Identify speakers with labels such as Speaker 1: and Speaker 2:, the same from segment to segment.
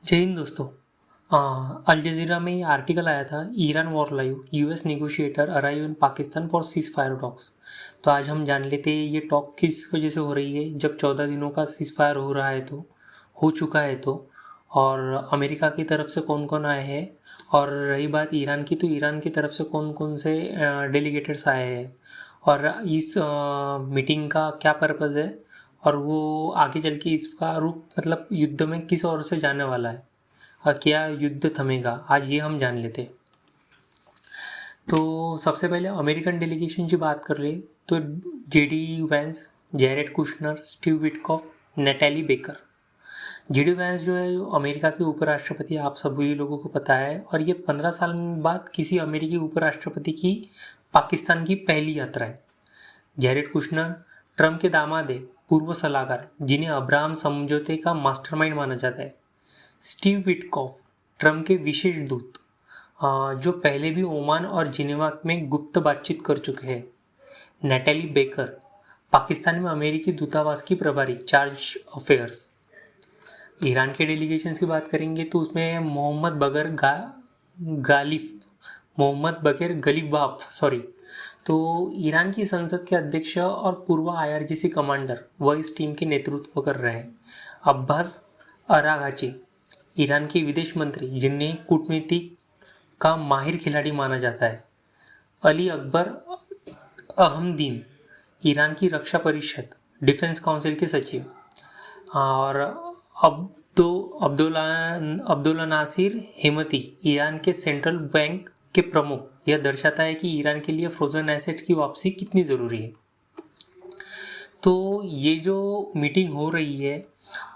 Speaker 1: जय हिंद दोस्तों। अल जजीरा में ये आर्टिकल आया था, Iran war live, US negotiator arrive in Pakistan for cease fire talks. तो आज हम जान लेते हैं ये टॉक किस वजह से हो रही है, जब 14 दिनों का सीज फायर हो रहा है तो हो चुका है तो, और अमेरिका की तरफ से कौन कौन आए हैं, और रही बात ईरान की तो ईरान की तरफ से कौन कौन से डेलीगेटर्स आए हैं, और इस मीटिंग का क्या पर्पज़ है, और वो आगे चल के इसका रूप मतलब युद्ध में किस ओर से जाने वाला है और क्या युद्ध थमेगा, आज ये हम जान लेते हैं। तो सबसे पहले अमेरिकन डेलीगेशन की बात कर ले तो JD Vance, Jared Kushner, Steve Witkoff, neatly baker. JD Vance जो है अमेरिका के उपराष्ट्रपति, आप सभी लोगों को पता है, और ये 15 साल बाद किसी अमेरिकी उपराष्ट्रपति की पाकिस्तान की पहली यात्रा है। जेरेड कुशनर ट्रम्प के दामाद है, पूर्व सलाहकार, जिन्हें अब्राहम समझौते का मास्टरमाइंड माना जाता है। स्टीव विटकॉफ ट्रम्प के विशेष दूत, जो पहले भी ओमान और जिनेवा में गुप्त बातचीत कर चुके हैं। नेटली बेकर पाकिस्तान में अमेरिकी दूतावास की प्रभारी, चार्ज अफेयर्स। ईरान के डेलीगेशंस की बात करेंगे तो उसमें मोहम्मद बगैर गलीबाफ तो ईरान की संसद के अध्यक्ष और पूर्व IRGC कमांडर, वह इस टीम के नेतृत्व कर रहे हैं। अब्बास अरागाची ईरान के विदेश मंत्री, जिन्हें कूटनीति का माहिर खिलाड़ी माना जाता है। अली अकबर अहमदीन ईरान की रक्षा परिषद, डिफेंस काउंसिल के सचिव। और अब्दुल्ला नासिर हेमती ईरान के सेंट्रल बैंक के प्रमुख। यह दर्शाता है कि ईरान के लिए फ्रोजन एसेट की वापसी कितनी ज़रूरी है। तो ये जो मीटिंग हो रही है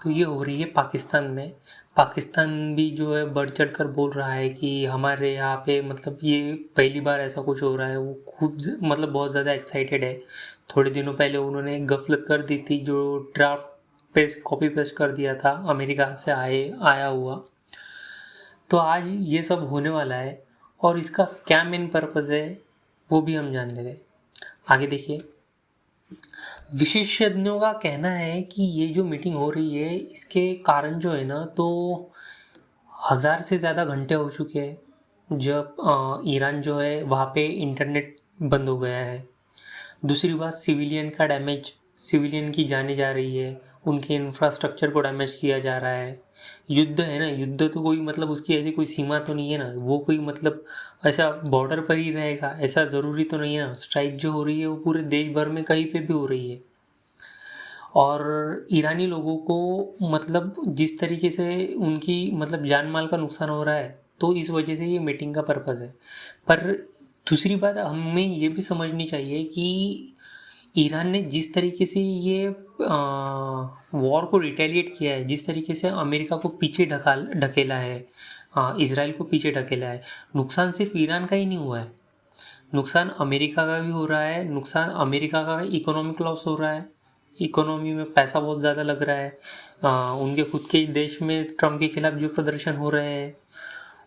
Speaker 1: तो ये हो रही है पाकिस्तान में। पाकिस्तान भी जो है बढ़ चढ़ कर बोल रहा है कि हमारे यहाँ पे मतलब ये पहली बार ऐसा कुछ हो रहा है। वो खूब मतलब बहुत ज़्यादा एक्साइटेड है। थोड़े दिनों पहले उन्होंने गफलत कर दी थी, जो ड्राफ्ट पेस्ट कॉपी पेस्ट कर दिया था अमेरिका से आया हुआ। तो आज ये सब होने वाला है और इसका क्या मेन पर्पज़ है वो भी हम जान लेते हैं। आगे देखिए, विशेषज्ञों का कहना है कि ये जो मीटिंग हो रही है इसके कारण जो है ना, तो 1000 से ज़्यादा घंटे हो चुके हैं जब ईरान जो है वहाँ पे इंटरनेट बंद हो गया है। दूसरी बात, सिविलियन का डैमेज, सिविलियन की जाने जा रही है, उनके इंफ्रास्ट्रक्चर को डैमेज किया जा रहा है। युद्ध है ना, युद्ध तो कोई मतलब उसकी ऐसी कोई सीमा तो नहीं है ना, वो कोई मतलब ऐसा बॉर्डर पर ही रहेगा ऐसा ज़रूरी तो नहीं है ना। स्ट्राइक जो हो रही है वो पूरे देश भर में कहीं पे भी हो रही है। और ईरानी लोगों को मतलब जिस तरीके से उनकी मतलब जान माल का नुकसान हो रहा है, तो इस वजह से ये मीटिंग का पर्पज़ है। पर दूसरी बात हमें ये भी समझनी चाहिए कि ईरान ने जिस तरीके से ये वॉर को रिटेलिएट किया है, जिस तरीके से अमेरिका को पीछे ढकेला है, इसराइल को पीछे ढकेला है, नुकसान सिर्फ ईरान का ही नहीं हुआ है, नुकसान अमेरिका का भी हो रहा है। नुकसान अमेरिका का इकोनॉमिक लॉस हो रहा है, इकोनॉमी में पैसा बहुत ज़्यादा लग रहा है। उनके खुद के देश में ट्रम्प के खिलाफ जो प्रदर्शन हो रहे हैं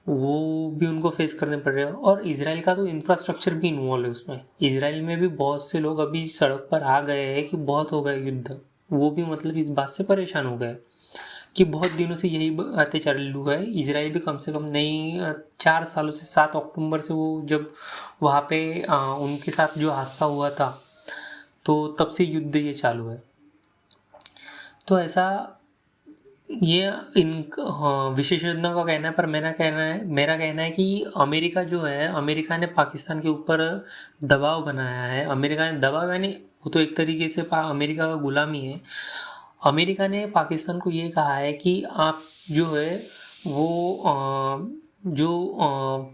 Speaker 1: वो भी उनको फेस करने पड़ रहे हैं। और इसराइल का तो इंफ्रास्ट्रक्चर भी इन्वॉल्व है उसमें। इसराइल में भी बहुत से लोग अभी सड़क पर आ गए हैं कि बहुत हो गया युद्ध। वो भी मतलब इस बात से परेशान हो गए कि बहुत दिनों से यही बातें चालू है। इसराइल भी कम से कम नहीं 4 सालों से, 7 अक्टूबर से वो जब वहाँ पे उनके साथ जो हादसा हुआ था तो तब से युद्ध ये चालू है। तो ऐसा ये इन विशेषज्ञों का कहना है। पर मेरा कहना है कि अमेरिका जो है, अमेरिका ने पाकिस्तान के ऊपर दबाव बनाया है। अमेरिका ने दबाव, यानी वो तो एक तरीके से अमेरिका का गुलामी है। अमेरिका ने पाकिस्तान को ये कहा है कि आप जो है वो जो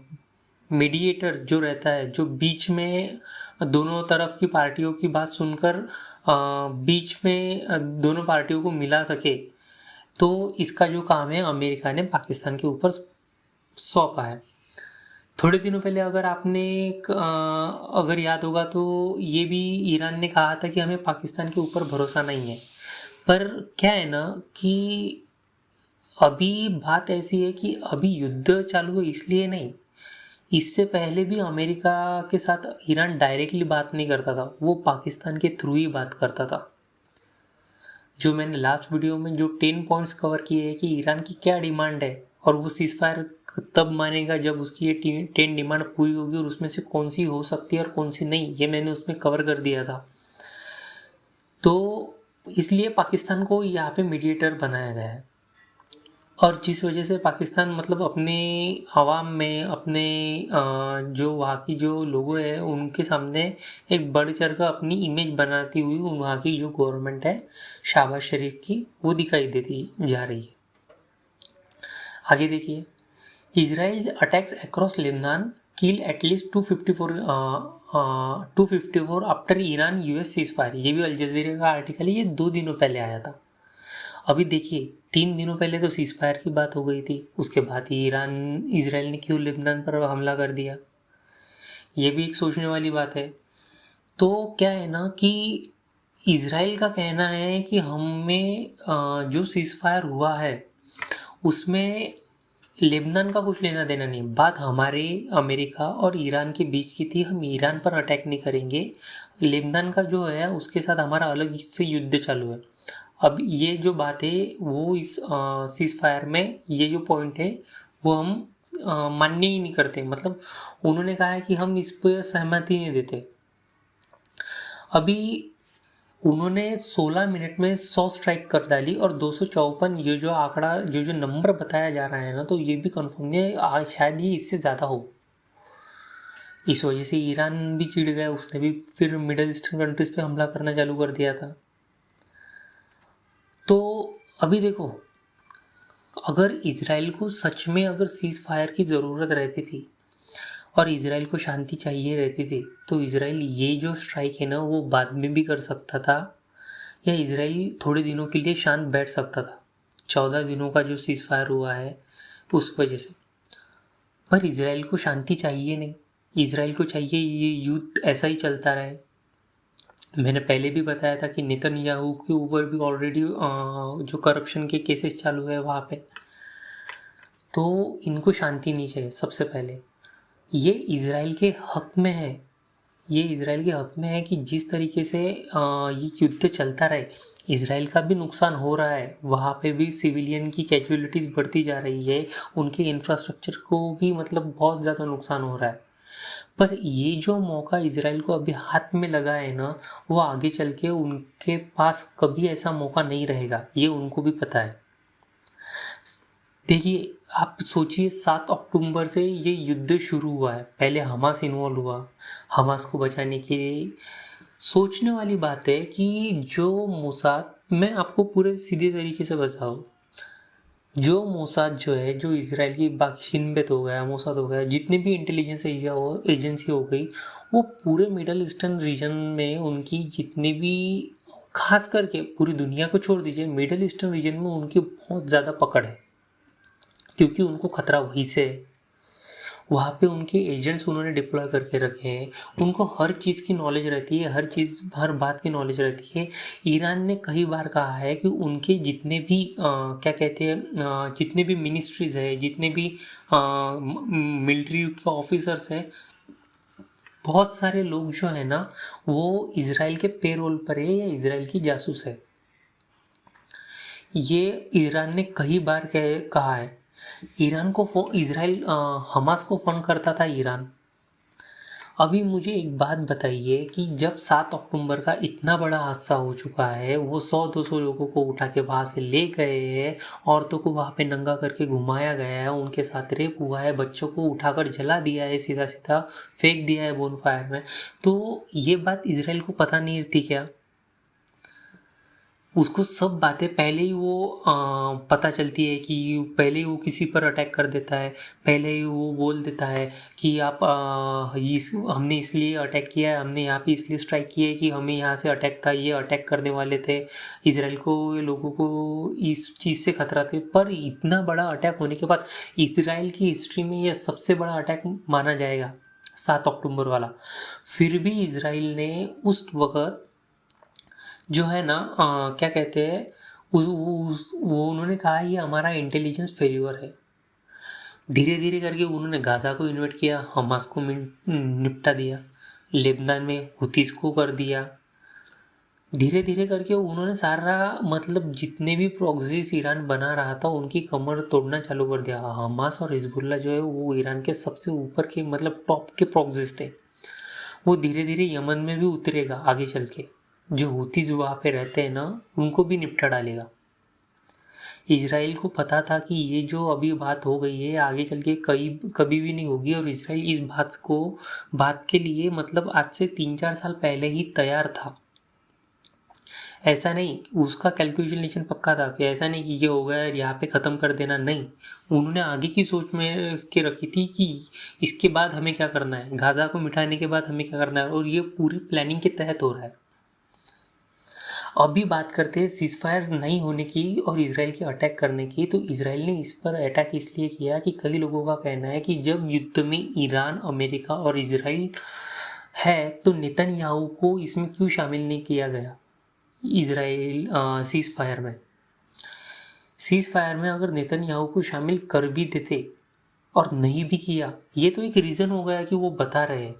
Speaker 1: मीडिएटर जो रहता है, जो बीच में दोनों तरफ की पार्टियों की बात सुनकर बीच में दोनों पार्टियों को मिला सके, तो इसका जो काम है अमेरिका ने पाकिस्तान के ऊपर सौंपा है। थोड़े दिनों पहले अगर याद होगा तो ये भी ईरान ने कहा था कि हमें पाकिस्तान के ऊपर भरोसा नहीं है। पर क्या है ना कि अभी बात ऐसी है कि अभी युद्ध चालू है इसलिए नहीं, इससे पहले भी अमेरिका के साथ ईरान डायरेक्टली बात नहीं करता था, वो पाकिस्तान के थ्रू ही बात करता था। जो मैंने लास्ट वीडियो में जो 10 पॉइंट्स कवर किए हैं कि ईरान की क्या डिमांड है और वो सीज़ फायर तब मानेगा जब उसकी ये 10 डिमांड पूरी होगी और उसमें से कौन सी हो सकती है और कौन सी नहीं, ये मैंने उसमें कवर कर दिया था। तो इसलिए पाकिस्तान को यहाँ पे मीडिएटर बनाया गया है और जिस वजह से पाकिस्तान मतलब अपने आवाम में अपने जो वहाँ की जो लोगों हैं उनके सामने एक बढ़ चढ़ कर अपनी इमेज बनाती हुई वहाँ की जो गवर्नमेंट है शहबाज शरीफ की, वो दिखाई देती जा रही है। आगे देखिए, Israel attacks across Lebanon kill at least 254 after Iran US ceasefire. ये भी अल जजीरा का आर्टिकल है, ये 2 दिनों पहले आया था। अभी देखिए 3 दिनों पहले तो सीज फायर की बात हो गई थी, उसके बाद ही इजराइल ने क्यों लेबनान पर हमला कर दिया, ये भी एक सोचने वाली बात है। तो क्या है ना कि इजराइल का कहना है कि हमें जो सीज फायर हुआ है उसमें लेबनान का कुछ लेना देना नहीं, बात हमारे अमेरिका और ईरान के बीच की थी। हम ईरान पर अटैक नहीं करेंगे, लेबनान का जो है उसके साथ हमारा अलग से युद्ध चालू है। अब ये जो बात है वो इस सीज फायर में ये जो पॉइंट है वो हम मान्य ही नहीं करते, मतलब उन्होंने कहा है कि हम इस पर सहमति नहीं देते। अभी उन्होंने 16 मिनट में 100 स्ट्राइक कर डाली और 254, ये जो आंकड़ा जो नंबर बताया जा रहा है ना, तो ये भी कंफर्म नहीं है, आज शायद ये इससे ज़्यादा हो। इस वजह से ईरान भी चिढ़ गया, उसने भी फिर मिडल ईस्टर्न कंट्रीज़ पे हमला करना चालू कर दिया था। तो अभी देखो, अगर इजराइल को सच में अगर सीज़ फायर की ज़रूरत रहती थी और इजराइल को शांति चाहिए रहती थी तो इजराइल ये जो स्ट्राइक है ना वो बाद में भी कर सकता था, या इजराइल थोड़े दिनों के लिए शांत बैठ सकता था। 14 दिनों का जो सीज़ फायर हुआ है उस वजह से। पर इजराइल को शांति चाहिए नहीं, इजराइल को चाहिए ये युद्ध ऐसा ही चलता रहे। मैंने पहले भी बताया था कि नेतन्याहू के ऊपर भी ऑलरेडी जो करप्शन के केसेस चालू है वहाँ पे, तो इनको शांति नहीं चाहिए। सबसे पहले ये इजराइल के हक में है, ये इजराइल के हक में है कि जिस तरीके से ये युद्ध चलता रहे, इजराइल का भी नुकसान हो रहा है, वहाँ पे भी सिविलियन की कैजुअलिटीज़ बढ़ती जा रही है, उनके इंफ्रास्ट्रक्चर को भी मतलब बहुत ज़्यादा नुकसान हो रहा है। पर ये जो मौका इजराइल को अभी हाथ में लगा है ना, वो आगे चल के उनके पास कभी ऐसा मौका नहीं रहेगा, ये उनको भी पता है। देखिए आप सोचिए 7 अक्टूबर से ये युद्ध शुरू हुआ है, पहले हमास इन्वॉल्व हुआ, हमास को बचाने के लिए। सोचने वाली बात है कि जो मोसाद, मैं आपको पूरे सीधे तरीके से बताऊँ, जो मोसाद जो है, जो इजराइल की बाकी शिनबेत हो गया, मोसाद हो गया, जितनी भी इंटेलिजेंस एजेंसी हो गई, वो पूरे मिडल ईस्टर्न रीजन में उनकी जितनी भी, खास करके पूरी दुनिया को छोड़ दीजिए, मिडल ईस्टर्न रीजन में उनकी बहुत ज़्यादा पकड़ है, क्योंकि उनको खतरा वहीं से है। वहाँ पे उनके एजेंट्स उन्होंने डिप्लॉय करके रखे हैं, उनको हर चीज़ की नॉलेज रहती है, हर चीज़ हर बात की नॉलेज रहती है। ईरान ने कई बार कहा है कि उनके जितने भी क्या कहते हैं, जितने भी मिनिस्ट्रीज़ है, जितने भी मिलिट्री के ऑफिसर्स हैं, बहुत सारे लोग जो है ना वो इजराइल के पेरोल पर है या इजराइल की जासूस है। ये ईरान ने कई बार कहा है। इजराइल हमास को फंड करता था ईरान। अभी मुझे एक बात बताइए कि जब 7 अक्टूबर का इतना बड़ा हादसा हो चुका है, वो 100-200 लोगों को उठा के वहाँ से ले गए हैं, औरतों को वहाँ पे नंगा करके घुमाया गया है, उनके साथ रेप हुआ है, बच्चों को उठाकर जला दिया है, सीधा सीधा फेंक दिया है बोन फायर में, तो ये बात इजराइल को पता नहीं थी क्या? उसको सब बातें पहले ही वो पता चलती है कि पहले ही वो किसी पर अटैक कर देता है, पहले ही वो बोल देता है कि आप हमने इसलिए अटैक किया है, हमने यहाँ पे इसलिए स्ट्राइक किया है कि हमें यहाँ से अटैक था, ये अटैक करने वाले थे, इजराइल को, लोगों को इस चीज़ से खतरा थे। पर इतना बड़ा अटैक होने के बाद इजराइल की हिस्ट्री में यह सबसे बड़ा अटैक माना जाएगा 7 अक्टूबर वाला। फिर भी इजराइल ने उस वक़्त जो है ना क्या कहते हैं, वो उन्होंने कहा ये हमारा इंटेलिजेंस फेल्यूर है। धीरे धीरे करके उन्होंने गाज़ा को इन्वेट किया, हमास को निपटा दिया, लेबनान में हुतीस को कर दिया, धीरे धीरे करके उन्होंने सारा मतलब जितने भी प्रॉक्सीज ईरान बना रहा था उनकी कमर तोड़ना चालू कर दिया। हमास और हिजबुल्ला जो है वो ईरान के सबसे ऊपर के मतलब टॉप के प्रॉक्सीज थे। वो धीरे धीरे यमन में भी उतरेगा आगे चल के, जो हूतीज वहाँ पे रहते हैं ना उनको भी निपटा डालेगा। इजराइल को पता था कि ये जो अभी बात हो गई है आगे चल के कहीं कभी भी नहीं होगी, और इसराइल इस बात के लिए मतलब आज से 3-4 साल पहले ही तैयार था। ऐसा नहीं, उसका कैलकुलेशन पक्का था कि ऐसा नहीं कि ये हो गया यहाँ पे ख़त्म कर देना, नहीं। उन्होंने आगे की सोच में के रखी थी कि इसके बाद हमें क्या करना है, गाज़ा को मिटाने के बाद हमें क्या करना है, और ये पूरी प्लानिंग के तहत हो रहा है। अभी बात करते हैं सीज फायर नहीं होने की और इसराइल के अटैक करने की। तो इसराइल ने इस पर अटैक इसलिए किया कि कई लोगों का कहना है कि जब युद्ध में ईरान, अमेरिका और इसराइल है तो नेतन्याहू को इसमें क्यों शामिल नहीं किया गया इसराइल सीज फायर में अगर नेतन्याहू को शामिल कर भी देते और नहीं भी किया, ये तो एक रीज़न हो गया कि वो बता रहे हैं।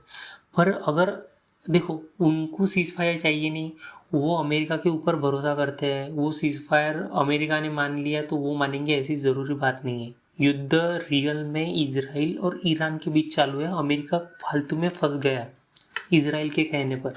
Speaker 1: पर अगर देखो, उनको सीज फायर चाहिए नहीं, वो अमेरिका के ऊपर भरोसा करते हैं। वो सीज फायर अमेरिका ने मान लिया तो वो मानेंगे, ऐसी ज़रूरी बात नहीं है। युद्ध रियल में इसराइल और ईरान के बीच चालू है, अमेरिका फालतू में फंस गया इसराइल के कहने पर।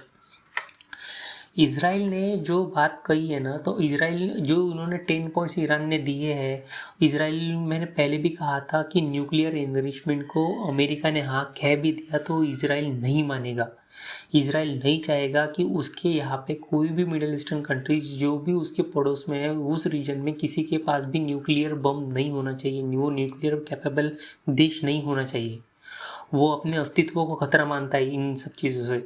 Speaker 1: इसराइल ने जो बात कही है ना, तो इसराइल जो उन्होंने 10 पॉइंट्स ईरान ने दिए हैं, इसराइल, मैंने पहले भी कहा था कि न्यूक्लियर एनरिचमेंट को अमेरिका ने हाँ कह भी दिया तो इसराइल नहीं मानेगा। इसराइल नहीं चाहेगा कि उसके यहाँ पे कोई भी मिडिल ईस्टर्न कंट्रीज जो भी उसके पड़ोस में है, उस रीजन में किसी के पास भी न्यूक्लियर बम नहीं होना चाहिए, वो न्यूक्लियर कैपेबल देश नहीं होना चाहिए। वो अपने अस्तित्व को खतरा मानता है इन सब चीज़ों से।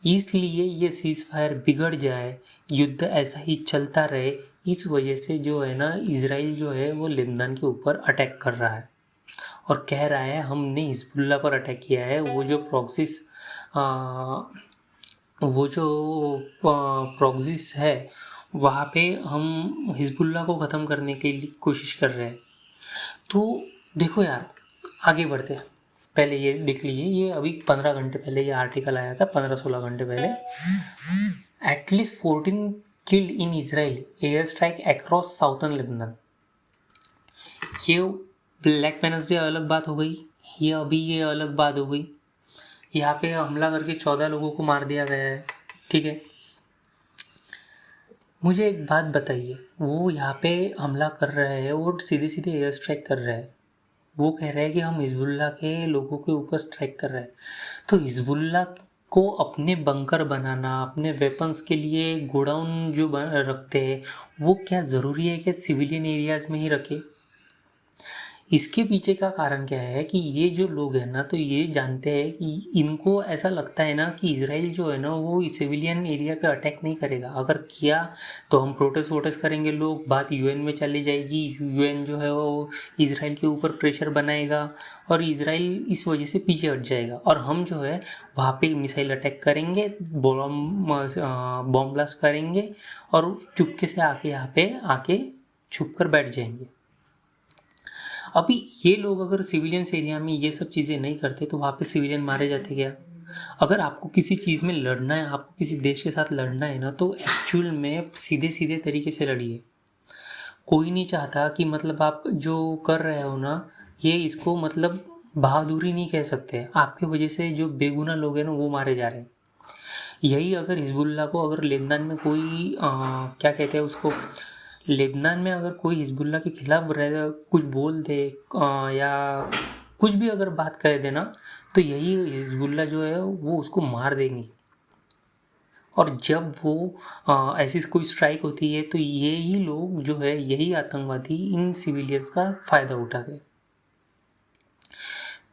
Speaker 1: इसलिए ये सीज फायर बिगड़ जाए, युद्ध ऐसा ही चलता रहे, इस वजह से जो है ना इसराइल जो है वो लेबनान के ऊपर अटैक कर रहा है और कह रहा है हमने हिजबुल्ला पर अटैक किया है। वो जो प्रॉक्सिस है वहाँ पे हम हिजबुल्ला को ख़त्म करने के लिए कोशिश कर रहे हैं। तो देखो यार, आगे बढ़ते हैं। पहले ये देख लीजिए, ये अभी 15 घंटे पहले ये आर्टिकल आया था, 15-16 घंटे पहले। At least 14 killed in Israel air strike across southern Lebanon. ये ब्लैक वेडनेसडे अलग बात हो गई, ये अलग बात हो गई। यहाँ पे हमला करके 14 लोगों को मार दिया गया है, ठीक है। मुझे एक बात बताइए, वो यहाँ पे हमला कर रहे हैं, वो सीधे सीधे एयर स्ट्राइक कर रहे हैं, वो कह रहे हैं कि हम हिजबुल्ला के लोगों के ऊपर स्ट्राइक कर रहे हैं। तो हिजबुल्ला को अपने बंकर बनाना, अपने वेपन्स के लिए गोडाउन जो रखते हैं, वो क्या ज़रूरी है कि सिविलियन एरियाज़ में ही रखे? इसके पीछे का कारण क्या है कि ये जो लोग हैं ना, तो ये जानते हैं कि इनको ऐसा लगता है ना कि इसराइल जो है ना वो सिविलियन एरिया पे अटैक नहीं करेगा। अगर किया तो हम प्रोटेस्ट करेंगे, लोग, बात यूएन में चली जाएगी, यूएन जो है वो इसराइल के ऊपर प्रेशर बनाएगा और इसराइल इस वजह से पीछे हट जाएगा, और हम जो है वहाँ पे मिसाइल अटैक करेंगे, बॉम्ब ब्लास्ट करेंगे और चुपके से आके यहाँ पे आके छुप कर बैठ जाएंगे। अभी ये लोग अगर सिविलियंस एरिया में ये सब चीज़ें नहीं करते तो वहाँ पे सिविलियन मारे जाते क्या? अगर आपको किसी चीज़ में लड़ना है, आपको किसी देश के साथ लड़ना है ना, तो एक्चुअल में सीधे सीधे तरीके से लड़िए। कोई नहीं चाहता कि मतलब आप जो कर रहे हो ना, ये इसको मतलब बहादुरी नहीं कह सकते। आपके वजह से जो बेगुनाह लोग हैं ना वो मारे जा रहे हैं। यही अगर हिजबुल्ला को, अगर लेबनान में कोई क्या कहते हैं उसको, लेबनान में अगर कोई हिजबुल्ला के खिलाफ कुछ बोल दे या कुछ भी अगर बात कह देना, तो यही हिजबुल्ला जो है वो उसको मार देंगी। और जब वो ऐसी कोई स्ट्राइक होती है तो यही लोग जो है, यही आतंकवादी इन सिविलियंस का फ़ायदा उठाते हैं।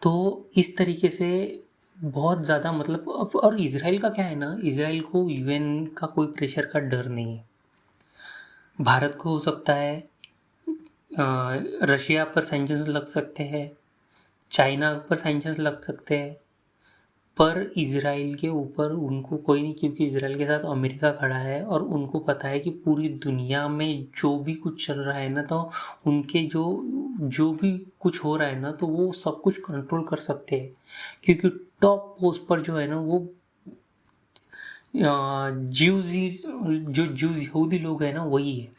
Speaker 1: तो इस तरीके से बहुत ज़्यादा मतलब और इसराइल का क्या है ना, इसराइल को यूएन का कोई प्रेशर का डर नहीं है। भारत को हो सकता है, रशिया पर सैंक्शंस लग सकते हैं, चाइना पर सैंक्शंस लग सकते हैं, पर इज़राइल के ऊपर उनको कोई नहीं, क्योंकि इज़राइल के साथ अमेरिका खड़ा है और उनको पता है कि पूरी दुनिया में जो भी कुछ चल रहा है ना, तो उनके जो भी कुछ हो रहा है ना, तो वो सब कुछ कंट्रोल कर सकते हैं, क्योंकि टॉप पोस्ट पर जो है ना वो ज्यूज ही, जो ज्यूज यहूदी लोग हैं ना वही है।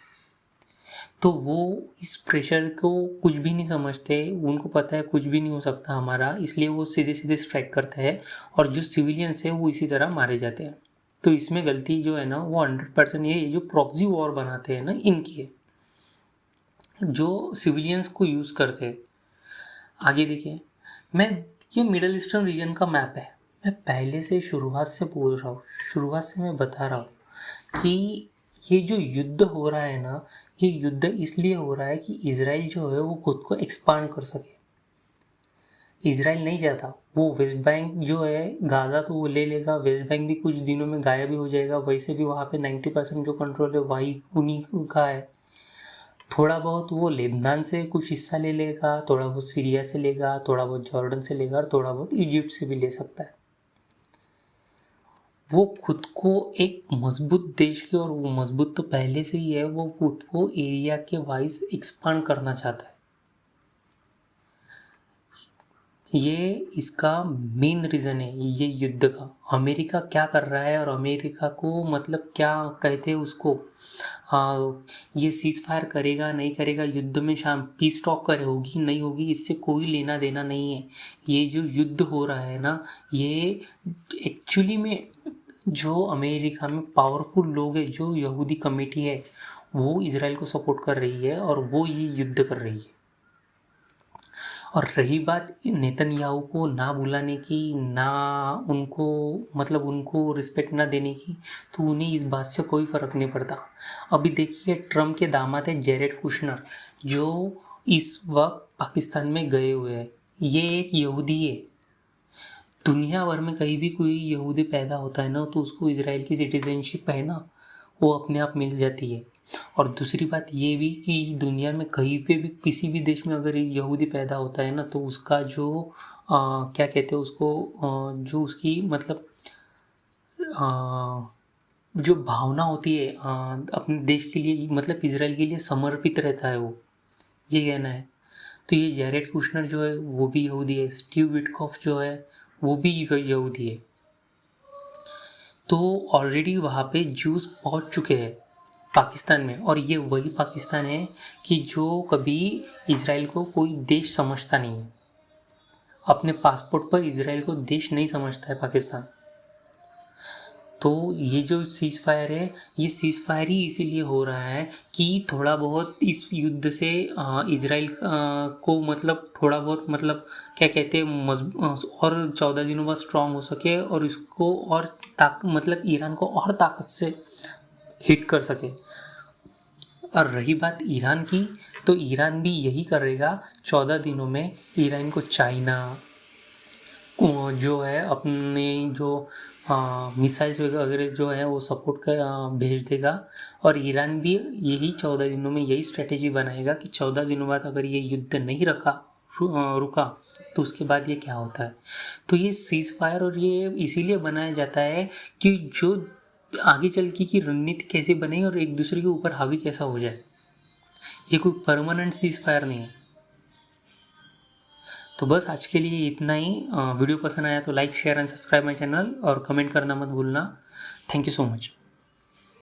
Speaker 1: तो वो इस प्रेशर को कुछ भी नहीं समझते, उनको पता है कुछ भी नहीं हो सकता हमारा, इसलिए वो सीधे सीधे स्ट्राइक करते हैं और जो सिविलियंस है वो इसी तरह मारे जाते हैं। तो इसमें गलती जो है ना वो 100% ये जो प्रॉक्सी वॉर बनाते हैं ना इनकी है, जो सिविलियंस को यूज़ करते हैं। आगे देखिए, मैं ये मिडल ईस्टर्न रीजन का मैप है, मैं पहले से शुरुआत से बोल रहा हूँ, शुरुआत से मैं बता रहा हूँ कि ये जो युद्ध हो रहा है ना, ये युद्ध इसलिए हो रहा है कि इजराइल जो है वो खुद को एक्सपांड कर सके। इजराइल नहीं चाहता, वो वेस्ट बैंक जो है गाज़ा तो वो ले लेगा, वेस्ट बैंक भी कुछ दिनों में गायब ही हो जाएगा, वैसे भी वहाँ पे 90% जो कंट्रोल है वही उन्हीं का है। थोड़ा बहुत वो लेबनान से कुछ हिस्सा ले लेगा, थोड़ा बहुत सीरिया से लेगा, थोड़ा बहुत जॉर्डन से लेगा और थोड़ा बहुत इजिप्ट से भी ले सकता है। वो खुद को एक मजबूत देश के, और वो मजबूत तो पहले से ही है, वो खुद को एरिया के वाइज एक्सपांड करना चाहता है। ये इसका मेन रीज़न है ये युद्ध का। अमेरिका क्या कर रहा है और अमेरिका को मतलब क्या कहते हैं उसको, ये सीज़ फायर करेगा नहीं करेगा, युद्ध में शाम पीस टॉक करे होगी नहीं होगी, इससे कोई लेना देना नहीं है। ये जो युद्ध हो रहा है ना, ये एक्चुअली में जो अमेरिका में पावरफुल लोग हैं, जो यहूदी कमेटी है, वो इसराइल को सपोर्ट कर रही है और वो ये युद्ध कर रही है। और रही बात नेतन्याहू को ना बुलाने की, ना उनको मतलब उनको रिस्पेक्ट ना देने की, तो उन्हें इस बात से कोई फ़र्क नहीं पड़ता। अभी देखिए, ट्रम्प के दामाद है जेरेड कुशनर, जो इस वक्त पाकिस्तान में गए हुए हैं। ये एक यहूदी है। दुनिया भर में कहीं भी कोई यहूदी पैदा होता है ना, तो उसको इजराइल की सिटीजनशिप है ना, वो अपने आप मिल जाती है। और दूसरी बात ये भी कि दुनिया में कहीं पे भी किसी भी देश में अगर यहूदी पैदा होता है ना, तो उसका जो क्या कहते हैं उसको, जो उसकी मतलब जो भावना होती है अपने देश के लिए, मतलब इसराइल के लिए समर्पित रहता है वो, ये कहना है। तो ये जैरेड कुशनर जो है वो भी यहूदी है, स्टीव विटकॉफ जो है वो भी यहूदी है। तो ऑलरेडी वहाँ पे ज्यूस पहुँच चुके हैं पाकिस्तान में, और ये वही पाकिस्तान है कि जो कभी इजराइल को कोई देश समझता नहीं है। अपने पासपोर्ट पर इजराइल को देश नहीं समझता है पाकिस्तान। तो ये जो सीज़ फायर है, ये सीज़ फायर ही इसीलिए हो रहा है कि थोड़ा बहुत इस युद्ध से इजराइल को मतलब थोड़ा बहुत मतलब क्या कहते हैं और 14 दिनों बाद स्ट्रांग हो सके, और इसको और मतलब ईरान को और ताकत से हिट कर सके। और रही बात ईरान की, तो ईरान भी यही करेगा। 14 दिनों में ईरान को चाइना जो है अपने जो मिसाइल्स वगैरह जो है वो सपोर्ट कर भेज देगा, और ईरान भी यही 14 दिनों में यही स्ट्रेटेजी बनाएगा कि 14 दिनों बाद अगर ये युद्ध नहीं रुका तो उसके बाद ये क्या होता है। तो ये सीज़ फायर और ये इसीलिए बनाया जाता है कि जो आगे चल की रणनीति कैसे बने और एक दूसरे के ऊपर हावी कैसा हो जाए। ये कोई परमानेंट सीज़ फायर नहीं है। तो बस आज के लिए इतना ही। वीडियो पसंद आया तो like share and subscribe my channel और कमेंट करना मत भूलना। Thank you so much.